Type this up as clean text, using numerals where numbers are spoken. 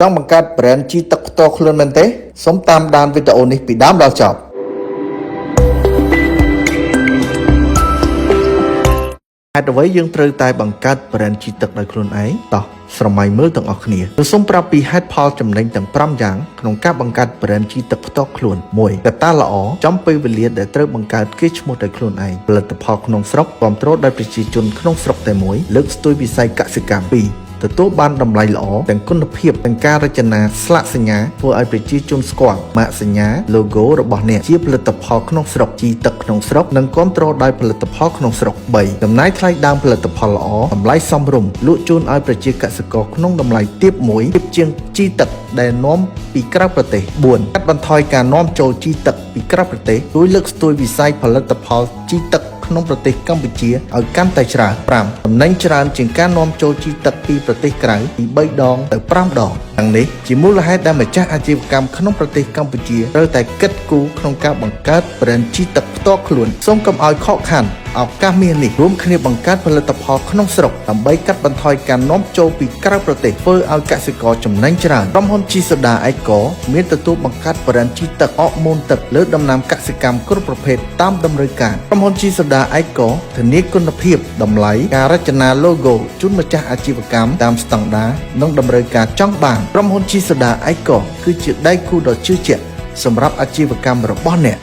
ចង់បង្កើត brand ជីទឹកផ្ទាល់ខ្លួនមែនទេសូមតាមដានវីដេអូនេះពីដើមដល់ចប់ហេតុអ្វីយើងត្រូវតែបង្កើត brand ជីទឹកដោយខ្លួនឯងតោះស្រមៃមើលទាំងអស់គ្នាសូមប្រាប់ពីហេតុផលចំណេញទាំង5យ៉ាងក្នុងការបង្កើត brand ជីទឹកផ្ទាល់ខ្លួន1កត្តាល្អចំពេលវេលាដែលត្រូវបង្កើតកេរ្តិ៍ឈ្មោះដោយខ្លួនឯងផលិតផលក្នុងស្រុកគ្រប់គ្រងដោយប្រជាជនក្នុងស្រុកតែមួយលើកស្ទួយវិស័យកសិកម្ម2ទទួលបានតម្លៃល្អទាំងគុណភាពទាំងការរចនាស្លាកសញ្ញាធ្វើឲ្យប្រជាជនស្គាល់ម៉ាកសញ្ញា logo របស់អ្នកជាផលិតផលក្នុងស្រុកជីទឹកក្នុងស្រុកនិងគ្រប់គ្រងដោយផលិតផលក្នុងស្រុក3ចំណាយថ្លៃដើមផលិតផលល្អតម្លៃសមរម្យលក់ជូនឲ្យប្រជាកសិករក្នុងតម្លៃទាបមួយទាបជាងជីទឹកដែលនាំពីក្រៅប្រទេស4កាត់បន្ថយការនាំចូលជីទឹកពីក្រៅប្រទេសជួយលើកស្ទួយវិស័យផលិតផលជីទឹកក្នុងប្រទេសកម្ពុជាឲ្យកាន់តែច្រើន5ចំណេញច្រើនជាងការនាំចូលជីទឹកពីប្រទេសក្រៅពី3ដងទៅ5ដងទាំងនេះជាមូលហេតុដែលម្ចាស់អាជីវកម្មក្នុងប្រទេសកម្ពុជាត្រូវតែគិតគូរក្នុងការបង្កើត brand ជីទឹកផ្ទាល់ខ្លួនសូមកុំឲ្យខកខានឱកាសមាសនេះរួមគ្នាបង្កើតផលិតផលក្នុងស្រុកដើម្បីកាត់បន្ថយការនាំចូលពីក្រៅប្រទេសធ្វើឲ្យកសិករចំណេញច្រើនក្រុមហ៊ុនជីសូដាអេកូមានទទួលបង្កើត brand ជីទឹកអកម៉ូនទឹកលើដំណាំកសិកម្មគ្រប់ប្រភេទតាមតម្រូវការក្រុមហ៊ុនជីសូដាអេកូធានាគុណភាពតម្លៃការរចនា logo ជូនម្ចាស់អាជីវកម្មតាមស្តង់ដារនិងតម្រូវការចង់បានក្រុមហ៊ុនជីសូដាអេកូគឺជាដៃគូដ៏ជឿជាក់សម្រាប់អាជីវកម្មរបស់អ្នក